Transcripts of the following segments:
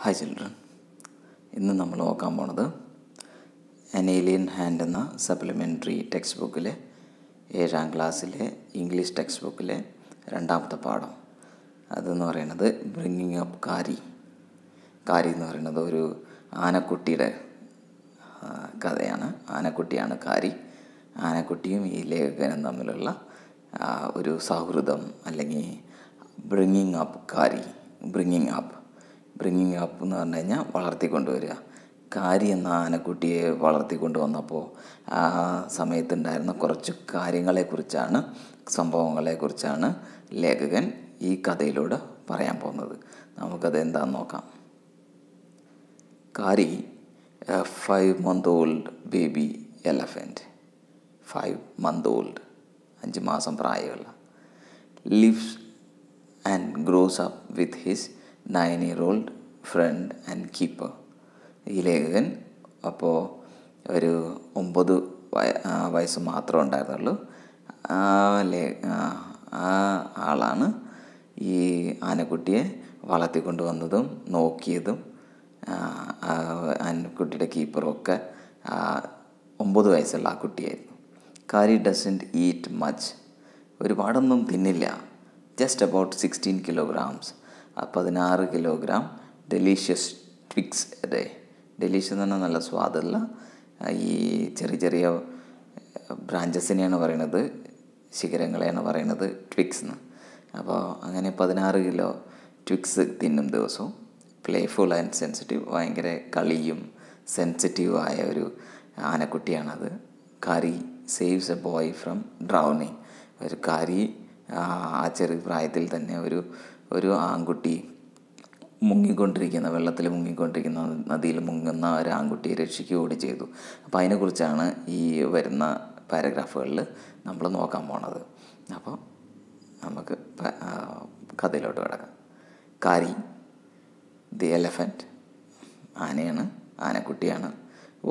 Hi children, ഇന്ന് നമ്മൾ നോക്കാൻ പോണത് ആൻ ഏലിയൻ ഹാൻഡ് എന്ന സപ്ലിമെൻ്ററി ടെക്സ്റ്റ് ബുക്കിലെ 7ാം ക്ലാസ്സിലെ ഇംഗ്ലീഷ് ടെക്സ്റ്റ് ബുക്കിലെ 2ാമത്തെ പാഠം. അതെന്ന് പറയുന്നത് ബ്രിങ്ങിങ് അപ്പ് കാരി. കാരി എന്ന് പറയുന്നത് ഒരു ആനക്കുട്ടിയുടെ കഥയാണ്. ആനക്കുട്ടിയാണ് കാരി. ആനക്കുട്ടിയും ഈ ലേഖകനും തമ്മിലുള്ള ഒരു സൗഹൃദം, അല്ലെങ്കിൽ ബ്രിങ്ങിങ് അപ്പ് കാരി. ബ്രിങ്ങിങ് അപ്പ് എന്ന് പറഞ്ഞു കഴിഞ്ഞാൽ വളർത്തിക്കൊണ്ടുവരിക. കാരി എന്ന ആനക്കുട്ടിയെ വളർത്തിക്കൊണ്ടുവന്നപ്പോൾ ആ സമയത്തുണ്ടായിരുന്ന കുറച്ച് കാര്യങ്ങളെക്കുറിച്ചാണ്, സംഭവങ്ങളെക്കുറിച്ചാണ് ലേഖകൻ ഈ കഥയിലൂടെ പറയാൻ പോകുന്നത്. നമുക്കത് എന്താണെന്ന് നോക്കാം. കാരി, 5-month-old baby elephant, 5 month old, 5 മാസം പ്രായമുള്ള, lives and grows up with his 9-year-old friend and keeper. ഈ ലേഖകൻ അപ്പോൾ ഒരു 9 വയസ്സ് മാത്രമേ ഉണ്ടായിരുന്നുള്ളൂ. ആ ആളാണ് ഈ ആനക്കുട്ടിയെ വളർത്തിക്കൊണ്ടുവന്നതും നോക്കിയതും. ആനക്കുട്ടിയുടെ കീപ്പറും ഒക്കെ 9 വയസ്സുള്ള ആ കുട്ടിയായിരുന്നു. കാരി ഡസൻറ്റ് ഈറ്റ് മച്ച്, ഒരുപാടൊന്നും തിന്നില്ല. ജസ്റ്റ് അബൌട്ട് 16 kilograms, 16 കിലോഗ്രാം delicious Twix a day. Delicious എന്ന് പറഞ്ഞാൽ നല്ല സ്വാദുള്ള ഈ ചെറിയ ചെറിയ ബ്രാഞ്ചസിനെയാണ് പറയണത്, ശിഖരങ്ങളെയാണ് പറയണത് ട്വിക്സ് എന്ന്. അപ്പോൾ അങ്ങനെ 16 കിലോ ട്വിക്സ് തിന്നും ദിവസവും. പ്ലേഫുൾ ആൻഡ് സെൻസിറ്റീവ്, ഭയങ്കര കളിയും സെൻസിറ്റീവായ ഒരു ആനക്കുട്ടിയാണത്. Kari saves a boy from drowning. ഒരു കാരി ആ ചെറിയ പ്രായത്തിൽ തന്നെ ഒരു ആൺകുട്ടി വെള്ളത്തിൽ മുങ്ങിക്കൊണ്ടിരിക്കുന്ന, നദിയിൽ മുങ്ങുന്ന ഒരു ആൺകുട്ടിയെ രക്ഷിക്കുകയോടെ ചെയ്തു. അപ്പോൾ അതിനെക്കുറിച്ചാണ് ഈ വരുന്ന പാരഗ്രാഫുകളിൽ നമ്മൾ നോക്കാൻ പോണത്. അപ്പോൾ നമുക്ക് കഥയിലോട്ട് കിടക്കാം. കാരി ദി എലഫൻറ്റ്, ആനയാണ്, ആനക്കുട്ടിയാണ്.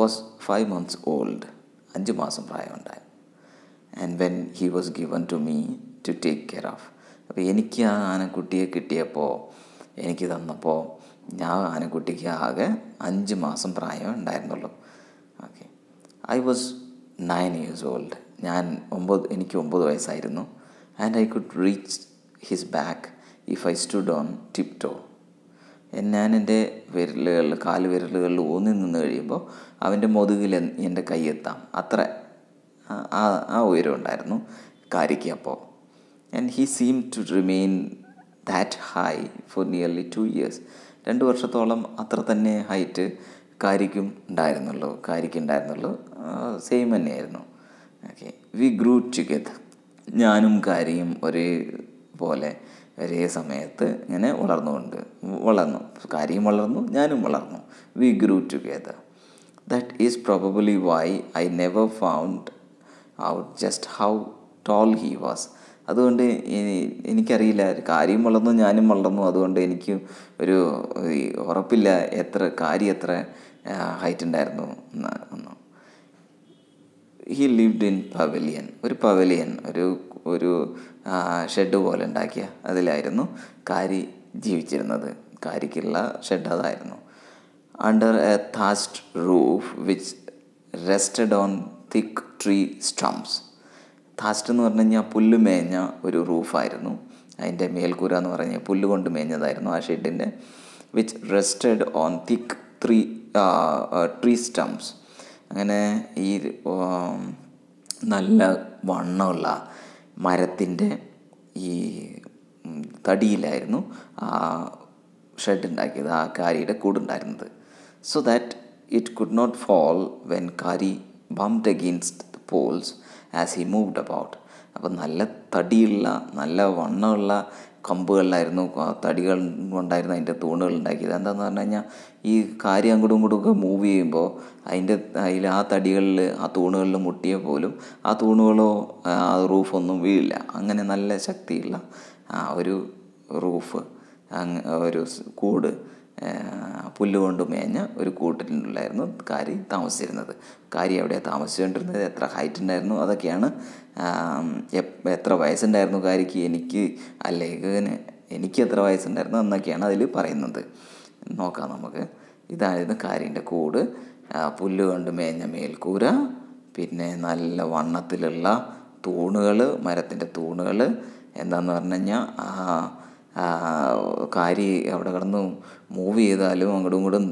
വാസ് 5 months old, 5 മാസം പ്രായമുണ്ടായി. And when he was given to me to take care of. അപ്പോൾ എനിക്ക് ആ ആനക്കുട്ടിയെ കിട്ടിയപ്പോൾ, എനിക്ക് തന്നപ്പോൾ, ഞാൻ ആനക്കുട്ടിക്ക് ആകെ 5 മാസം പ്രായം ഉണ്ടായിരുന്നുള്ളൂ. Okay, I was 9 years old. എനിക്ക് 9 വയസ്സായിരുന്നു. And I could reach his back if I stood on tip toe. ഞാൻ എൻ്റെ കാൽവിരലുകളിൽ ഊന്നി നിന്ന് കഴിയുമ്പോൾ അവൻ്റെ മുതുകിൽ എൻ്റെ കൈ എത്താം. അത്ര ആ ഉയരം ഉണ്ടായിരുന്നു കാരിക്ക് അപ്പോൾ. And he seem to remain that high for nearly 2 years. 2 വർഷത്തോളം അത്ര തന്നെ ഹൈറ്റ് കാരിക്ക് ഉണ്ടായിരുന്നുള്ളൂ. സെയിം തന്നെയായിരുന്നു. Okay, V grew together. ഞാനും കാരിയും ഒരേ സമയത്ത് ഇങ്ങനെ വളർന്നു. കാരിയും വളർന്നു, ഞാനും വളർന്നു. We grew together. That is probably why I never found out just how tall he was. അതുകൊണ്ട് എനിക്കറിയില്ല, കാരിയും വളർന്നു, ഞാനും വളർന്നു. അതുകൊണ്ട് എനിക്ക് ഒരു ഉറപ്പില്ല കാരി എത്ര ഹൈറ്റ് ഉണ്ടായിരുന്നു എന്ന്. He lived in pavilion. ഒരു ഷെഡ് പോലെ ഉണ്ടാക്കിയ അതിലായിരുന്നു കാരി ജീവിച്ചിരുന്നത്. കാരിക്കുള്ള ഷെഡ് അതായിരുന്നു. Under A thatched roof which rested on thick tree stumps. thatched എന്ന് പറഞ്ഞു കഴിഞ്ഞാൽ പുല്ല് മേഞ്ഞ ഒരു റൂഫായിരുന്നു. അതിൻ്റെ മേൽക്കൂര എന്ന് പറഞ്ഞാൽ പുല്ല് കൊണ്ട് മേഞ്ഞതായിരുന്നു ആ ഷെഡിൻ്റെ. Which rested on thick tree stumps. അങ്ങനെ ഈ നല്ല വണ്ണമുള്ള മരത്തിൻ്റെ ഈ തടിയിലായിരുന്നു ആ ഷെഡ് ഉണ്ടാക്കിയത്, ആ കാരിയുടെ കൂടുണ്ടായിരുന്നത്. So that it could not fall when Kari bumped against the poles as he moved about. അപ്പം നല്ല തടിയുള്ള, നല്ല വണ്ണമുള്ള കമ്പുകളിലായിരുന്നു, തടികൾ കൊണ്ടായിരുന്നു അതിൻ്റെ തൂണുകൾ ഉണ്ടാക്കിയത്. എന്താണെന്ന് പറഞ്ഞു കഴിഞ്ഞാൽ ഈ കാരി അങ്ങോട്ടും ഇങ്ങോട്ടുമൊക്കെ മൂവ് ചെയ്യുമ്പോൾ അതിൽ ആ തടികളിൽ, ആ തൂണുകളിൽ മുട്ടിയ പോലും ആ തൂണുകളോ ആ റൂഫൊന്നും വീഴില്ല. അങ്ങനെ നല്ല ശക്തിയുള്ള ഒരു റൂഫ്, ഒരു കൂട്, പുല്ലുകൊണ്ട് മേഞ്ഞ ഒരു കൂട്ടിലായിരുന്നു കാരി താമസിച്ചിരുന്നത്. കാരി എവിടെയാണ് താമസിച്ചുകൊണ്ടിരുന്നത്, എത്ര ഹൈറ്റ് ഉണ്ടായിരുന്നു, അതൊക്കെയാണ്, എത്ര വയസ്സുണ്ടായിരുന്നു കാരിക്ക്, എനിക്ക് എത്ര വയസ്സുണ്ടായിരുന്നു എന്നൊക്കെയാണ് അതിൽ പറയുന്നത്. നോക്കാം നമുക്ക്. ഇതായിരുന്നു കാരീൻ്റെ കൂട്. പുല്ല് കൊണ്ട് മേഞ്ഞ മേൽക്കൂര, പിന്നെ നല്ല വണ്ണത്തിലുള്ള തൂണുകൾ, മരത്തിൻ്റെ തൂണുകൾ. എന്താണെന്ന് പറഞ്ഞു കഴിഞ്ഞാൽ കാരി അവിടെ കിടന്ന് മൂവ് ചെയ്താലും അങ്ങോട്ടും ഇങ്ങോട്ടും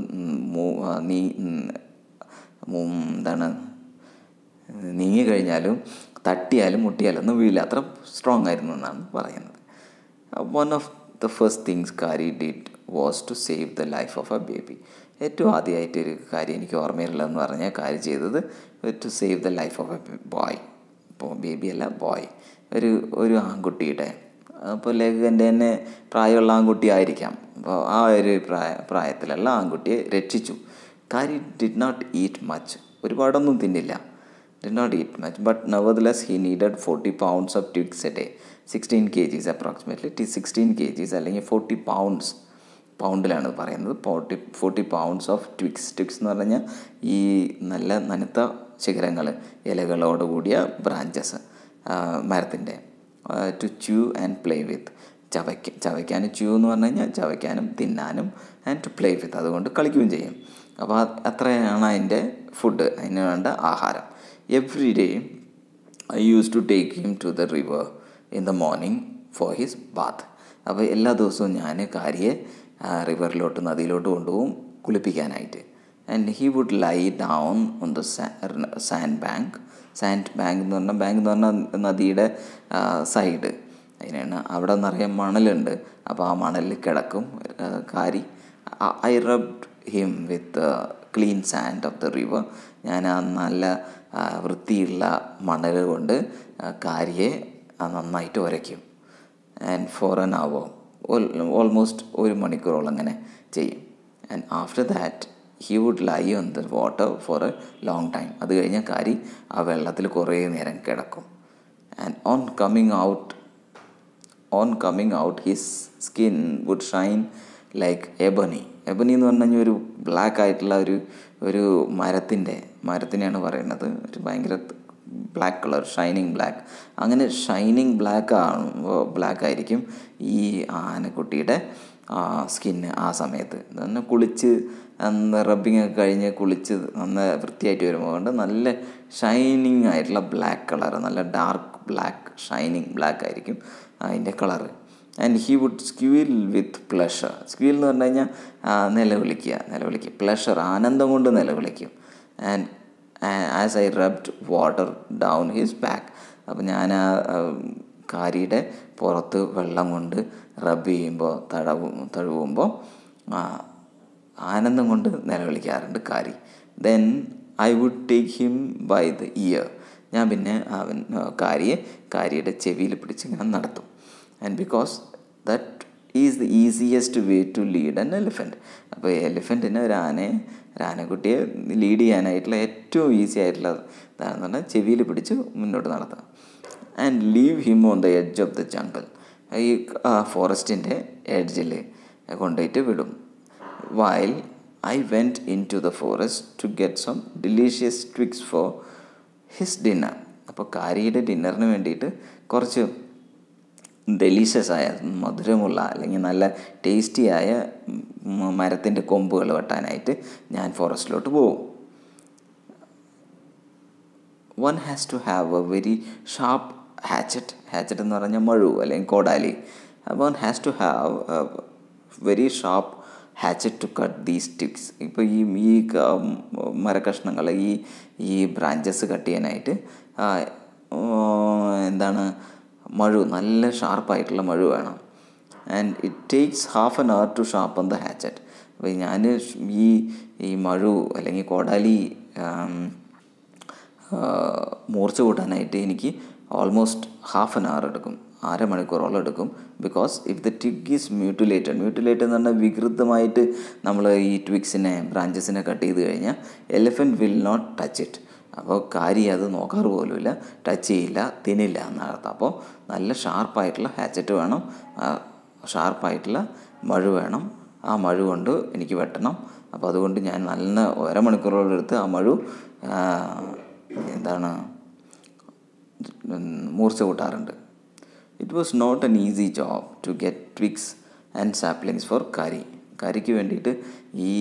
നീങ്ങിക്കഴിഞ്ഞാലും തട്ടിയാലും മുട്ടിയാലും ഒന്നും വീഴില്ല, അത്ര സ്ട്രോങ് ആയിരുന്നു എന്നാണ് പറയുന്നത്. One of the first things Kari did was to save the life of a baby. ഏറ്റവും ആദ്യമായിട്ടൊരു കാര്യം എനിക്ക് ഓർമ്മയിലുള്ളതെന്ന് പറഞ്ഞാൽ കാര്യം ചെയ്തത് to save the life of a boy. ഇപ്പോൾ ബേബിയല്ല, ബോയ്, ഒരു ആൺകുട്ടിയുടെ, അപ്പോൾ ലേഖകൻ്റെ തന്നെ പ്രായമുള്ള ആൺകുട്ടി ആയിരിക്കാം. അപ്പോൾ ആ ഒരു പ്രായത്തിലുള്ള ആൺകുട്ടിയെ രക്ഷിച്ചു. കാരി ഡിഡ് നോട്ട് ഈറ്റ് മച്ച്, ഒരുപാടൊന്നും തിന്നില്ല, did not eat much, but nevertheless he needed 40 pounds of twigs a day, 16 kgs approximately. It is 16 kgs അല്ലെങ്കിൽ 40 pounds, പൗണ്ടിലാണ് പറയുന്നത്. 40 pounds of twigs. twigs എന്ന് പറഞ്ഞാൽ ഈ നല്ല നനുത്ത ശിഖരങ്ങൾ, ഇലകളോട് കൂടിയ ബ്രാഞ്ചസ് മരത്തിൻ്റെ. To chew and play with, ചവയ്ക്കാനും chew എന്ന് പറഞ്ഞു കഴിഞ്ഞാൽ ചവയ്ക്കാനും തിന്നാനും, ആൻഡ് ടു പ്ലേ വിത്ത്, അതുകൊണ്ട് കളിക്കുകയും ചെയ്യും. അപ്പോൾ അത്രയാണ് അതിൻ്റെ ഫുഡ്, അതിന് വേണ്ട ആഹാരം. Every day I used to take him to the river in the morning for his bath. അപ്പോൾ എല്ലാ ദിവസവും ഞാൻ കാരിയെ റിവറിലോട്ട്, നദിയിലോട്ട് കൊണ്ടുപോകും കുളിപ്പിക്കാനായിട്ട്. And he would lie down on the sand bank. Sand bank എന്ന് പറഞ്ഞാൽ നദിയുടെ സൈഡ്, അതിനാണ്. അവിടെ നിറയെ മണലുണ്ട്. അപ്പോൾ ആ മണലിൽ കിടക്കും Kari. I rubbed him with clean sand of the river. ഞാൻ ആ നല്ല വൃത്തിയുള്ള മണൽ കൊണ്ട് കാരിയെ നന്നായിട്ട് ഉരയ്ക്കും. And for an hour, almost 1 മണിക്കൂറോളം അങ്ങനെ ചെയ്യും. And after that he would lie on the water for a long time. അത് കഴിഞ്ഞാൽ കാരി ആ വെള്ളത്തിൽ കുറേ നേരം കിടക്കും. And on coming out his skin would shine like ebony. Ebony എന്ന് പറഞ്ഞു കഴിഞ്ഞാൽ ഒരു ബ്ലാക്ക് ആയിട്ടുള്ള ഒരു മരത്തിനെയാണ് പറയുന്നത്. ഒരു ഭയങ്കര ബ്ലാക്ക് കളർ, ഷൈനിങ് ബ്ലാക്ക്. അങ്ങനെ ഷൈനിങ് ബ്ലാക്ക് ആയിരിക്കും ഈ ആനക്കുട്ടിയുടെ സ്കിന്ന് ആ സമയത്ത്. തന്നെ കുളിച്ച് റബ്ബിങ് ഒക്കെ കഴിഞ്ഞ് കുളിച്ച് നന്ന വൃത്തിയായിട്ട് വരുമ്പോൾ കൊണ്ട് നല്ല ഷൈനിങ് ആയിട്ടുള്ള ബ്ലാക്ക് കളർ, നല്ല ഡാർക്ക് ബ്ലാക്ക്, ഷൈനിങ് ബ്ലാക്ക് ആയിരിക്കും അതിൻ്റെ colour. And he would squeal with pleasure. Squeal എന്ന് പറഞ്ഞു കഴിഞ്ഞാൽ നിലവിളിക്കുക. പ്ലഷർ, ആനന്ദം കൊണ്ട് നിലവിളിക്കും. And as I rubbed water down his back. അപ്പോൾ ഞാൻ ആ കാരിയുടെ പുറത്ത് വെള്ളം കൊണ്ട് റബ്ബ് ചെയ്യുമ്പോൾ, തഴുവുമ്പോൾ ആനന്ദം കൊണ്ട് നിലവിളിക്കാറുണ്ട് Kari. Then I would take him by the ear. ഞാൻ പിന്നെ കാരിയുടെ ചെവിയിൽ പിടിച്ച് ഇങ്ങനെ നടത്തും. And because that is the easiest way to lead an elephant. അപ്പോൾ എലിഫൻറ്റിന് ഒരു ആനക്കുട്ടിയെ ലീഡ് ചെയ്യാനായിട്ടുള്ള ഏറ്റവും ഈസി ആയിട്ടുള്ള ഇതാണെന്ന് പറഞ്ഞാൽ ചെവിയിൽ പിടിച്ച് മുന്നോട്ട് നടത്താം. And leave him on the edge of the jungle. ഈ ഫോറസ്റ്റിൻ്റെ എഡ്ജിൽ കൊണ്ടുപോയിട്ട് വിടും. While I went in to the forest to get some delicious twigs for his dinner. അപ്പോൾ കാരിയുടെ ഡിന്നറിന് വേണ്ടിയിട്ട് കുറച്ച് ഡെലീഷ്യസ് ആയ, മധുരമുള്ള അല്ലെങ്കിൽ നല്ല ടേസ്റ്റിയായ മരത്തിൻ്റെ കൊമ്പുകൾ വെട്ടാനായിട്ട് ഞാൻ ഫോറസ്റ്റിലോട്ട് പോകും. One has to have a very sharp hatchet എന്ന് പറഞ്ഞാൽ മഴു അല്ലെങ്കിൽ കോടാലി. One has to have a very sharp hatchet to cut these sticks. ഇപ്പോൾ ഈ മരക്കഷ്ണങ്ങൾ, ഈ ബ്രാഞ്ചസ് കട്ട് ചെയ്യാനായിട്ട് മഴു, നല്ല ഷാർപ്പായിട്ടുള്ള മഴു വേണം. And it takes half an hour to sharpen the hatchet. അപ്പോൾ ഞാൻ ഈ മഴു അല്ലെങ്കിൽ കോടാലി മൂർച്ച കൂട്ടാനായിട്ട് എനിക്ക് ഓൾമോസ്റ്റ് ഹാഫ് ആൻ അവർ എടുക്കും, 1/2 മണിക്കൂറോളം എടുക്കും. Because if the twig is mutilated എന്ന് പറഞ്ഞാൽ വികൃതമായിട്ട് നമ്മൾ ഈ ട്വിഗ്സിനെ, ബ്രാഞ്ചസിനെ കട്ട് ചെയ്ത് കഴിഞ്ഞാൽ elephant will not touch it. അപ്പോൾ കാരി അത് നോക്കാറ് പോലുമില്ല, ടച്ച് ചെയ്യില്ല, തിന്നില്ല എന്നർത്ഥം. അപ്പോൾ നല്ല ഷാർപ്പായിട്ടുള്ള ഹാച്ചറ്റ് വേണം, ഷാർപ്പായിട്ടുള്ള മഴു വേണം. ആ മഴു കൊണ്ട് എനിക്ക് വെട്ടണം. അപ്പോൾ അതുകൊണ്ട് ഞാൻ നല്ല 1/2 മണിക്കൂറോളം എടുത്ത് ആ മഴു മൂർച്ച കൂട്ടാറുണ്ട്. It was not an easy job to get twigs and saplings for Kari. കരിക്ക് വേണ്ടിയിട്ട് ഈ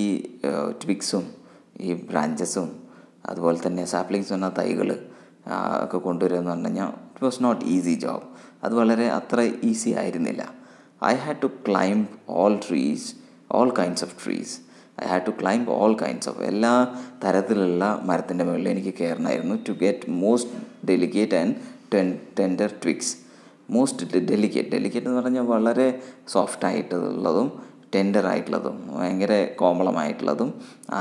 ട്വിക്സും ഈ ബ്രാഞ്ചസും അതുപോലെ തന്നെ സാപ്ലിങ്സ് എന്ന തൈകൾ ഒക്കെ കൊണ്ടുവരിക എന്ന് പറഞ്ഞു കഴിഞ്ഞാൽ it was not easy job. അത് വളരെ അത്ര ഈസി ആയിരുന്നില്ല. I had to climb all kinds of trees. I had to climb all kinds of എല്ലാ തരത്തിലുള്ള മരത്തിൻ്റെ മുകളിൽ എനിക്ക് കയറണമായിരുന്നു. To get most delicate and tender twigs. Most delicate എന്ന് പറഞ്ഞാൽ വളരെ സോഫ്റ്റായിട്ടുള്ളതും ടെൻഡറായിട്ടുള്ളതും ഭയങ്കര കോമളമായിട്ടുള്ളതും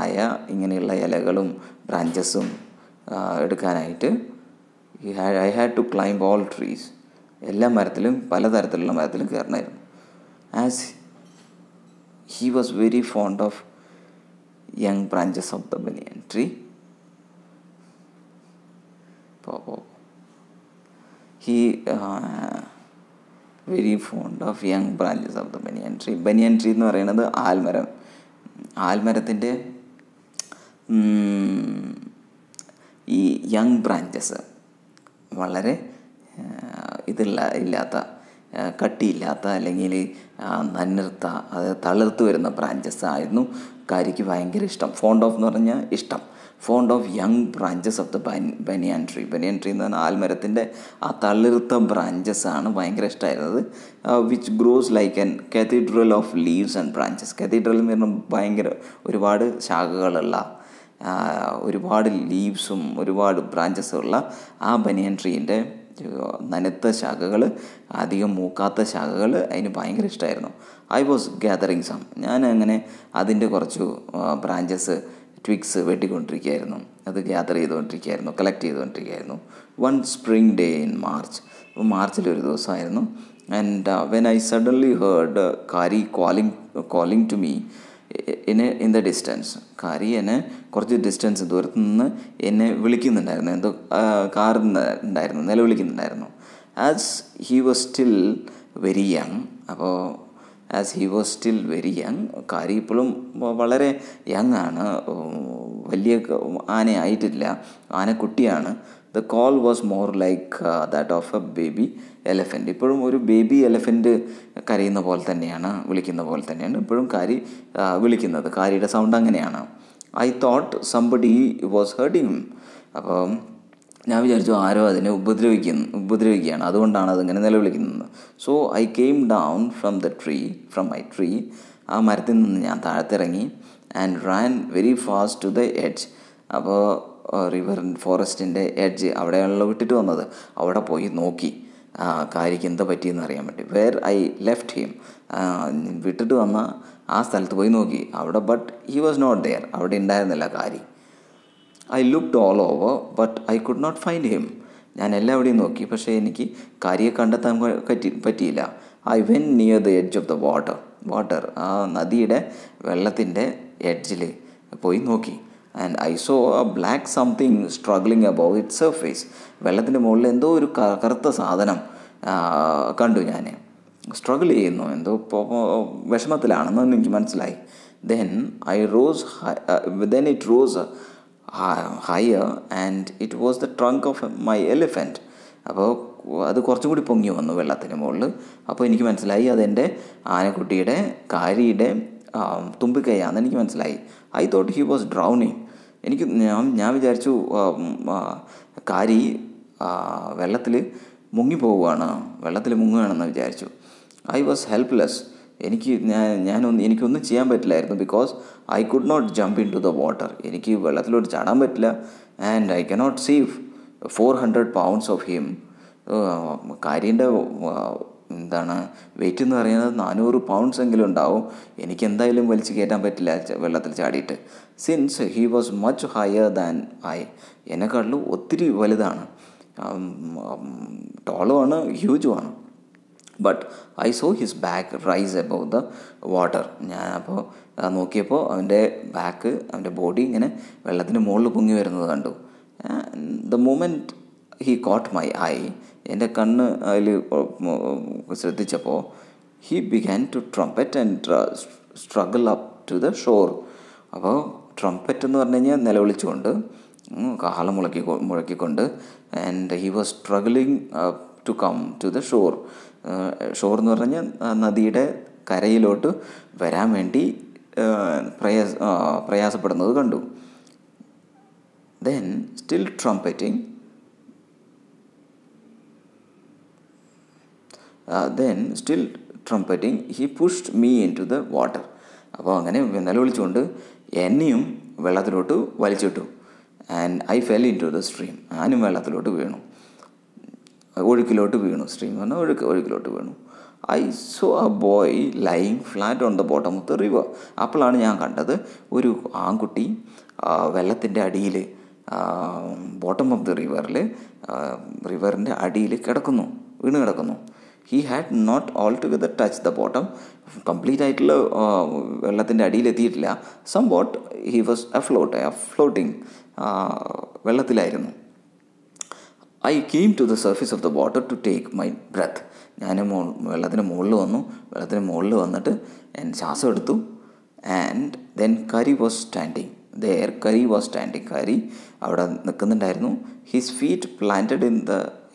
ആയ ഇങ്ങനെയുള്ള ഇലകളും ബ്രാഞ്ചസും എടുക്കാനായിട്ട് I had to climb all trees. എല്ലാ മരത്തിലും പലതരത്തിലുള്ള മരത്തിലും കയറണമായിരുന്നു. As he was very fond of young branches of the banyan tree. Very fond of young branches of the banyan tree. Banyan tree എന്ന് പറയുന്നത് ആൽമരത്തിൻ്റെ ഈ യങ് ബ്രാഞ്ചസ് വളരെ ഇല്ലാത്ത കട്ടിയില്ലാത്ത അല്ലെങ്കിൽ നന്നിർത്ത അത് തളിർത്ത് വരുന്ന ബ്രാഞ്ചസ് ആയിരുന്നു കാരിക്ക് ഭയങ്കര ഇഷ്ടം. ഫോണ്ട് ഓഫ് എന്ന് പറഞ്ഞാൽ ഇഷ്ടം. Fond of young branches of the banyan tree എന്ന് പറഞ്ഞാൽ ആൽമരത്തിൻ്റെ ആ തളിർത്ത ബ്രാഞ്ചസാണ് ഭയങ്കര ഇഷ്ടമായിരുന്നത്. Which grows like an cathedral of leaves and branches. Cathedral എന്ന് പറഞ്ഞാൽ ഭയങ്കര ഒരുപാട് ശാഖകളുള്ള ഒരുപാട് ലീവ്സും ഒരുപാട് ബ്രാഞ്ചസുള്ള ആ ബനിയൻ ട്രീൻ്റെ നനുത്ത ശാഖകൾ, അധികം മൂക്കാത്ത ശാഖകൾ അതിന് ഭയങ്കര ഇഷ്ടമായിരുന്നു. I was gathering some. ഞാൻ അങ്ങനെ അതിൻ്റെ കുറച്ച് ബ്രാഞ്ചസ് ട്വിക്സ് വെട്ടിക്കൊണ്ടിരിക്കുകയായിരുന്നു. അത് ഗ്യാദർ ചെയ്തുകൊണ്ടിരിക്കുകയായിരുന്നു, കളക്ട് ചെയ്തുകൊണ്ടിരിക്കുകയായിരുന്നു. One spring day in March. മാർച്ചിലൊരു ദിവസമായിരുന്നു. And when I suddenly heard Kari calling to me in the distance. Kari എന്നെ കുറച്ച് ഡിസ്റ്റൻസ് ദൂരത്ത് നിന്ന് എന്നെ വിളിക്കുന്നുണ്ടായിരുന്നു. എന്തോ കാറുന്നുണ്ടായിരുന്നു, നിലവിളിക്കുന്നുണ്ടായിരുന്നു. As he was still very young. അപ്പോൾ as he was still very young, Kari ഇപ്പോഴും വളരെ യങ് ആണ്, വലിയ ആനയായിട്ടില്ല, ആനക്കുട്ടിയാണ്. The call was more like that of a baby elephant. ഇപ്പോഴും ഒരു ബേബി എലഫൻറ്റ് കരയുന്ന പോലെ തന്നെയാണ്, വിളിക്കുന്ന പോലെ തന്നെയാണ് ഇപ്പോഴും കാരി വിളിക്കുന്നത്. കാരിയുടെ സൗണ്ട് അങ്ങനെയാണ്. I thought somebody was hurting him. അപ്പോൾ ഞാൻ വിചാരിച്ചു ആരോ അതിനെ ഉപദ്രവിക്കുകയാണ്, അതുകൊണ്ടാണ് അതിങ്ങനെ നിലവിളിക്കുന്നത്. So I came down from my tree. ആ മരത്തിൽ നിന്ന് ഞാൻ താഴത്തിറങ്ങി. And ran very fast to the edge. അപ്പോൾ ഫോറസ്റ്റിൻ്റെ എഡ്ജ് അവിടെയാണല്ലോ വിട്ടിട്ട് വന്നത്, അവിടെ പോയി നോക്കി കാരിക്ക് എന്താ പറ്റിയെന്ന് അറിയാൻ വേണ്ടി. വേർ ഐ ലെഫ്റ്റ് ഹിം, വിട്ടിട്ട് വന്ന ആ സ്ഥലത്ത് പോയി നോക്കി അവിടെ. But he was not there, അവിടെ ഉണ്ടായിരുന്നില്ല Kari. I looked all over but I could not find him. ഞാൻ എല്ലാവിടെയും നോക്കി, പക്ഷേ എനിക്ക് കാരിയെ കണ്ടെത്താൻ പറ്റിയില്ല. I went near the edge of the water. ആ നദിയുടെ വെള്ളത്തിൻ്റെ എഡ്ജിൽ പോയി നോക്കി. And I saw a black something struggling above it surface. വെള്ളത്തിൻ്റെ മുകളിൽ എന്തോ ഒരു കറുത്ത സാധനം കണ്ടു. ഞാൻ സ്ട്രഗിൾ ചെയ്യുന്നു, എന്തോ വിഷമത്തിലാണെന്ന് എനിക്ക് മനസ്സിലായി. then it rose higher and it was the trunk of my elephant. അപ്പോൾ അത് കുറച്ചും കൂടി പൊങ്ങി വന്നു വെള്ളത്തിന് മുകളിൽ. അപ്പോൾ എനിക്ക് മനസ്സിലായി അതെൻ്റെ ആനക്കുട്ടിയുടെ കാരിയുടെ തുമ്പിക്കൈയാണെന്ന് എനിക്ക് മനസ്സിലായി. I thought he was drowning. ഞാൻ വിചാരിച്ചു കാരി വെള്ളത്തിൽ മുങ്ങുകയാണെന്ന് വിചാരിച്ചു. I was helpless. എനിക്കൊന്നും ചെയ്യാൻ പറ്റില്ലായിരുന്നു. Because I could not jump in to the water. എനിക്ക് വെള്ളത്തിലോട്ട് ചാടാൻ പറ്റില്ല. And I cannot heave 400 pounds of him. കാരിൻ്റെ വെയിറ്റ് എന്ന് പറയുന്നത് 400 pounds എങ്കിലും ഉണ്ടാവും. എനിക്ക് എന്തായാലും വലിച്ചു കയറ്റാൻ പറ്റില്ല വെള്ളത്തിൽ ചാടിയിട്ട്. Since he was much higher than I. എന്നെക്കാട്ടിലും ഒത്തിരി വലുതാണ്, ടോളുമാണ്, ഹ്യൂജുമാണ്. But I saw his back rise above the water. ഞാൻ അപ്പോൾ നോക്കിയപ്പോൾ അവൻ്റെ ബാക്ക്, അവൻ്റെ ബോഡി ഇങ്ങനെ വെള്ളത്തിൻ്റെ മുകളിൽ പൊങ്ങി വരുന്നത് കണ്ടു. The moment he caught my eye, എൻ്റെ കണ്ണ് അതിൽ ശ്രദ്ധിച്ചപ്പോൾ he began to trumpet and struggle up to the shore. അപ്പോൾ ട്രംപറ്റ് എന്ന് പറഞ്ഞു കഴിഞ്ഞാൽ നിലവിളിച്ചുകൊണ്ട്, കാഹളം മുഴക്കിക്കൊണ്ട്, and he was struggling to come to the shore. Shore എന്ന് പറഞ്ഞാൽ നദിയുടെ കരയിലോട്ട് വരാൻ വേണ്ടി പ്രയാസപ്പെടുന്നത് കണ്ടു. Then still trumpeting he pushed me in to the water. അപ്പോൾ അങ്ങനെ നിലവിളിച്ചുകൊണ്ട് എന്നെയും വെള്ളത്തിലോട്ട് വലിച്ചിട്ടു. And I fell in to the stream. ഞാനും വെള്ളത്തിലോട്ട് വീണു, ഒഴുക്കിലോട്ട് വീണു. സ്ട്രീം എന്ന് പറഞ്ഞാൽ ഒഴുക്കിലോട്ട് വീണു. I saw A boy lying flat on the bottom of the river. അപ്പോഴാണ് ഞാൻ കണ്ടത് ഒരു ആൺകുട്ടി വെള്ളത്തിൻ്റെ അടിയിൽ, ബോട്ടം ഓഫ് ദ റിവറിൻ്റെ അടിയിൽ വീണ് കിടക്കുന്നു. He had not altogether touch the bottom. Complete ആയിട്ടുള്ള വെള്ളത്തിൻ്റെ അടിയിലെത്തിയിട്ടില്ല. Some boat he was floating, വെള്ളത്തിലായിരുന്നു. I came to the surface of the water to take my breath. ഞാൻ വെള്ളത്തിന് മുകളിൽ വന്നിട്ട് ഞാൻ ശ്വാസം എടുത്തു. And then Kari was standing. Kari അവിടെ നിൽക്കുന്നുണ്ടായിരുന്നു. His feet planted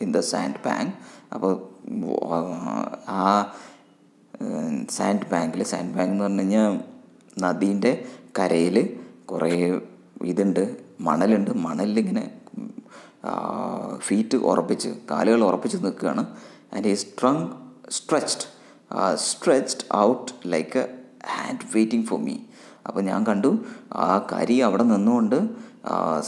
in the sand bank. അപ്പോൾ ആ സാൻഡ് ബാങ്ക് എന്ന് പറഞ്ഞു കഴിഞ്ഞാൽ നദീൻ്റെ കരയിൽ കുറേ മണലിങ്ങനെ ഫീറ്റ് കാലുകൾ ഉറപ്പിച്ച് നിൽക്കുകയാണ്. And is stretched out like A hand waiting for me. അപ്പോൾ ഞാൻ കണ്ടു ആ കരി അവിടെ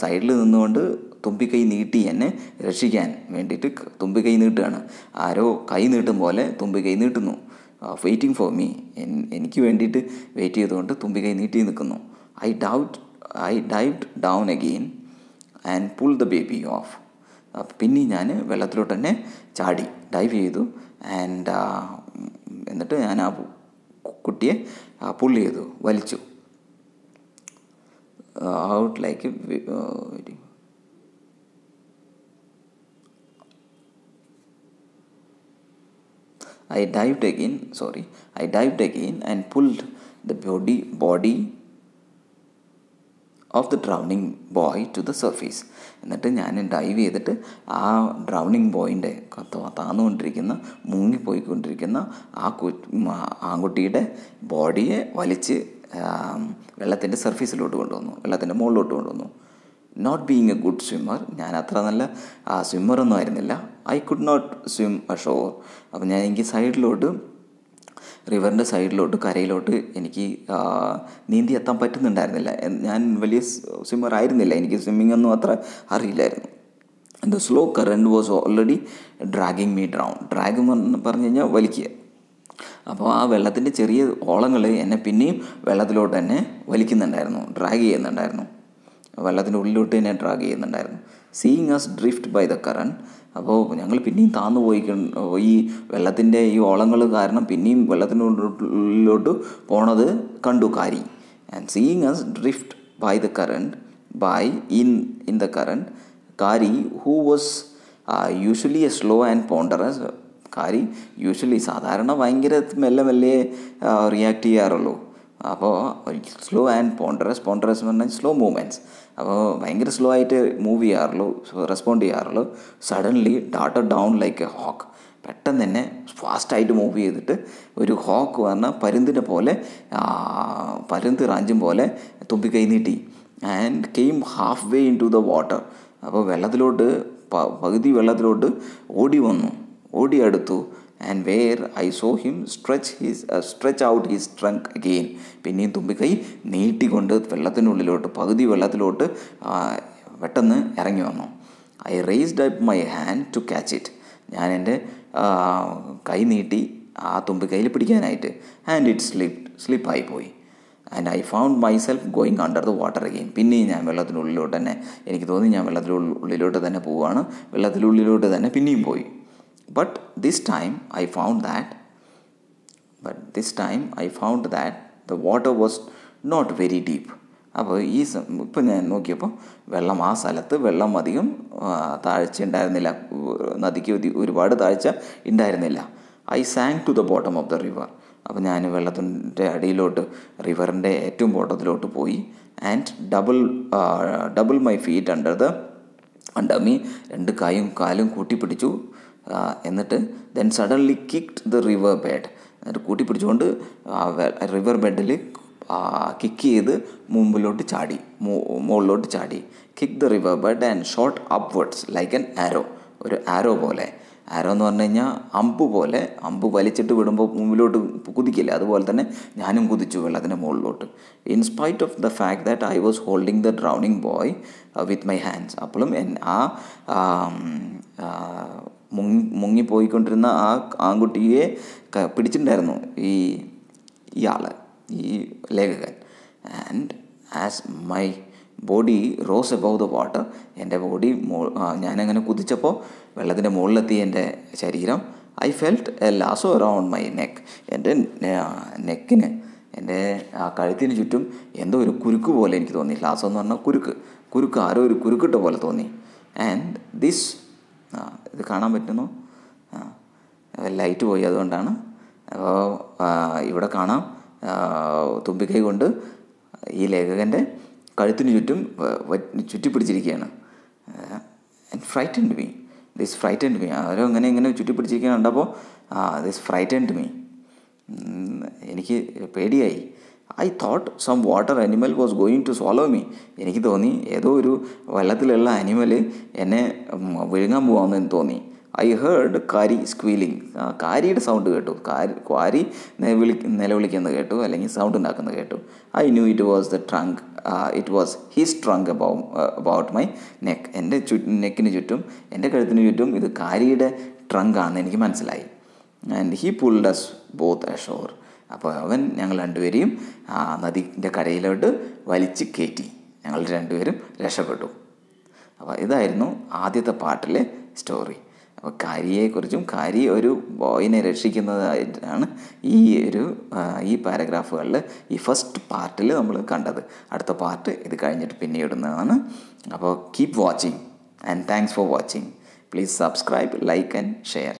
സൈഡിൽ നിന്നുകൊണ്ട് തുമ്പിക്കൈ നീട്ടി എന്നെ രക്ഷിക്കാൻ വേണ്ടിയിട്ട് തുമ്പിക്കൈ നീട്ടുകയാണ്. ആരോ കൈ നീട്ടും പോലെ തുമ്പിക്കൈ നീട്ടുന്നു. വെയിറ്റിംഗ് ഫോർ മീ, എനിക്ക് വേണ്ടിയിട്ട് വെയിറ്റ് ചെയ്തുകൊണ്ട് തുമ്പിക്കൈ നീട്ടി നിൽക്കുന്നു. I dived down again and pull the baby of. പിന്നെ ഞാൻ വെള്ളത്തിലോട്ട് തന്നെ ഡൈവ് ചെയ്തു. ആൻഡ് എന്നിട്ട് ഞാൻ ആ കുട്ടിയെ പുള്ള് ചെയ്തു, വലിച്ചു. Out like I dived again and pulled the body of the drowning boy to the surface. എന്നിട്ട് ഞാൻ ഡൈവ് ചെയ്തിട്ട് ആ ഡ്രൗണിങ് ബോയിൻ്റെ മുങ്ങിപ്പോയിക്കൊണ്ടിരിക്കുന്ന ആൺകുട്ടിയുടെ ബോഡിയെ വലിച്ച് വെള്ളത്തിൻ്റെ സർഫേസിലോട്ട് കൊണ്ടുവന്നു, വെള്ളത്തിൻ്റെ മുകളിലോട്ട് കൊണ്ടുവന്നു. Not being a good swimmer, ഞാൻ അത്ര നല്ല സ്വിമ്മറൊന്നും ആയിരുന്നില്ല. I could not swim ashore. അപ്പോൾ എനിക്ക് റിവറിൻ്റെ സൈഡിലോട്ട് കരയിലോട്ട് എനിക്ക് നീന്തി എത്താൻ പറ്റുന്നുണ്ടായിരുന്നില്ല. ഞാൻ വലിയ സ്വിമ്മർ ആയിരുന്നില്ല, എനിക്ക് സ്വിമ്മിംഗ് ഒന്നും അത്ര അറിയില്ലായിരുന്നു. The slow current was already dragging me down. Drag പറഞ്ഞു കഴിഞ്ഞാൽ വലിക്കുക. അപ്പോൾ ആ വെള്ളത്തിൻ്റെ ചെറിയ ഓളങ്ങൾ എന്നെ പിന്നെയും വെള്ളത്തിലോട്ട് തന്നെ വലിക്കുന്നുണ്ടായിരുന്നു, ഡ്രാഗ് ചെയ്യുന്നുണ്ടായിരുന്നു, വെള്ളത്തിൻ്റെ ഉള്ളിലോട്ട് തന്നെ ഡ്രാഗ് ചെയ്യുന്നുണ്ടായിരുന്നു. Seeing us drift by the current. അപ്പോൾ ഞങ്ങൾ പിന്നെയും താന്നു ഈ വെള്ളത്തിൻ്റെ ഈ ഓളങ്ങൾ കാരണം പിന്നെയും വെള്ളത്തിനുള്ളിലോട്ട് പോണത് കണ്ടു Kari. And seeing us drift by the current in the current, Kari who was usually a slow and ponderous. Kari സാധാരണ ഭയങ്കര മെല്ലെ റിയാക്ട് ചെയ്യാറുള്ളൂ. അപ്പോൾ സ്ലോ ആൻഡ് പോണ്ടറസ് എന്ന് പറഞ്ഞാൽ സ്ലോ മൂവ്മെൻറ്റ്സ്. അപ്പോൾ ഭയങ്കര സ്ലോ ആയിട്ട് റെസ്പോണ്ട് ചെയ്യാറുള്ളൂ. Suddenly darted down like a hawk. പെട്ടെന്ന് തന്നെ ഫാസ്റ്റായിട്ട് മൂവ് ചെയ്തിട്ട് ഒരു ഹോക്ക് പറഞ്ഞാൽ പരുന്ത് റാഞ്ചും പോലെ തുമ്പിക്കൈ നീട്ടി. And came half way in to the water. അപ്പോൾ പകുതി വെള്ളത്തിലോട്ട് ഓടി അടുത്തു. And where I saw him stretch out his trunk again. പിന്നെയും തുമ്പിക്കൈ നീട്ടിക്കൊണ്ട് പകുതി വെള്ളത്തിലോട്ട് പെട്ടെന്ന് ഇറങ്ങി വന്നു. I raised up my hand to catch it. ഞാൻ എൻ്റെ കൈ നീട്ടി ആ തുമ്പിക്കൈയിൽ പിടിക്കാനായിട്ട്. ആൻഡ് ഇറ്റ് സ്ലിപ്പായിപ്പോയി. And I found myself going under the water again. പിന്നെയും ഞാൻ വെള്ളത്തിനുള്ളിലോട്ട് തന്നെ, എനിക്ക് തോന്നി ഞാൻ വെള്ളത്തിനുള്ളിലോട്ട് തന്നെ പോവുകയാണ്. വെള്ളത്തിനുള്ളിലോട്ട് തന്നെ പിന്നെയും പോയി. But this time I found that the water was not very deep. അപ്പോൾ ഇപ്പം ഞാൻ നോക്കിയപ്പോൾ ആ സ്ഥലത്ത് വെള്ളം അധികം താഴ്ച ഉണ്ടായിരുന്നില്ല, നദിക്ക് ഒരുപാട് താഴ്ച ഉണ്ടായിരുന്നില്ല. I sank to the bottom of the river. അപ്പോൾ ഞാൻ വെള്ളത്തിൻ്റെ അടിയിലോട്ട്, റിവറിൻ്റെ ഏറ്റവും ബോട്ടത്തിലോട്ട് പോയി. And double my feet under me, രണ്ട് കാലും കൂട്ടിപ്പിടിച്ചു. എന്നിട്ട് then suddenly kicked the river bed. എന്നിട്ട് കൂട്ടിപ്പിടിച്ചുകൊണ്ട് റിവർ ബെഡിൽ കിക്ക് ചെയ്ത് മുമ്പിലോട്ട് ചാടി, മുകളിലോട്ട് ചാടി. Kick the river bed and shot upwards like an arrow. ഒരു ആരോ പോലെ. ആരോ എന്ന് പറഞ്ഞു കഴിഞ്ഞാൽ അമ്പ് പോലെ. അമ്പ് വലിച്ചിട്ട് വിടുമ്പോൾ മുമ്പിലോട്ട് കുതിക്കില്ല, അതുപോലെ തന്നെ ഞാനും കുതിച്ചു വെള്ളത്തിൻ്റെ മുകളിലോട്ട്. In spite of the fact that I was holding the drowning boy with my hands. അപ്പോഴും മുങ്ങിപ്പോയിക്കൊണ്ടിരുന്ന ആ ആൺകുട്ടിയെ പിടിച്ചിട്ടുണ്ടായിരുന്നു ഈ ലേഖകൻ. And as my body rose above the water, എൻ്റെ ബോഡി ഞാനങ്ങനെ കുതിച്ചപ്പോൾ വെള്ളത്തിൻ്റെ മുകളിലെത്തി എൻ്റെ ശരീരം. I felt A lasso around my neck. എൻ്റെ നെക്കിന്, എൻ്റെ കഴുത്തിന് ചുറ്റും എന്തോ ഒരു കുരുക്ക് പോലെ എനിക്ക് തോന്നി. ലാസോ എന്ന് പറഞ്ഞാൽ കുരുക്ക് ആരോ ഒരു കുരുക്കിട്ട പോലെ തോന്നി. ആൻഡ് ദിസ് ഇത് കാണാൻ പറ്റുന്നു, ലൈറ്റ് പോയി അതുകൊണ്ടാണ്. അപ്പോൾ ഇവിടെ കാണാം തുമ്പിക്കൈ കൊണ്ട് ഈ ലേഖകൻ്റെ കഴുത്തിന് ചുറ്റും ചുറ്റിപ്പിടിച്ചിരിക്കുകയാണ്. This frightened me. ആരോ ഇങ്ങനെ ചുറ്റിപ്പിടിച്ചിരിക്കുന്ന കണ്ടപ്പോൾ ദിസ് ഫ്രൈറ്റൻഡ് മീ. എനിക്ക് പേടിയായി. I thought some water animal was going to swallow me. എനിക്ക് തോന്നി ഏതോ ഒരു വെള്ളത്തിലുള്ള അനിമൽ എന്നെ വിഴുങ്ങാൻ പോകാമെന്ന് തോന്നി. I heard Kari squealing. കാരിയുടെ സൗണ്ട് കേട്ടു. കാരി നിലവിളിക്കുന്നത് കേട്ടു, അല്ലെങ്കിൽ സൗണ്ട് ഉണ്ടാക്കുന്നത് കേട്ടു. I knew it was the trunk. It was his trunk about my neck. എൻ്റെ നെക്കിന് ചുറ്റും, എൻ്റെ കഴുത്തിന് ചുറ്റും ഇത് കാരിയുടെ ട്രങ്കാണെന്ന് എനിക്ക് മനസ്സിലായി. And he pulled us both ashore. അപ്പോൾ അവൻ ഞങ്ങൾ രണ്ടുപേരെയും നദിൻ്റെ കരയിലോട്ട് വലിച്ച് കയറ്റി. ഞങ്ങൾ രണ്ടുപേരും രക്ഷപ്പെട്ടു. അപ്പോൾ ഇതായിരുന്നു ആദ്യത്തെ പാർട്ടിലെ സ്റ്റോറി. അപ്പോൾ കാരിയെക്കുറിച്ചും കാരി ഒരു ബോയിനെ രക്ഷിക്കുന്നതായിട്ടാണ് ഈ പാരഗ്രാഫുകളിൽ ഈ ഫസ്റ്റ് പാർട്ടിൽ നമ്മൾ കണ്ടത്. അടുത്ത പാർട്ട് ഇത് കഴിഞ്ഞിട്ട് പിന്നെ ഇടുന്നതാണ്. അപ്പോൾ keep watching and thanks for watching. Please subscribe, like and share.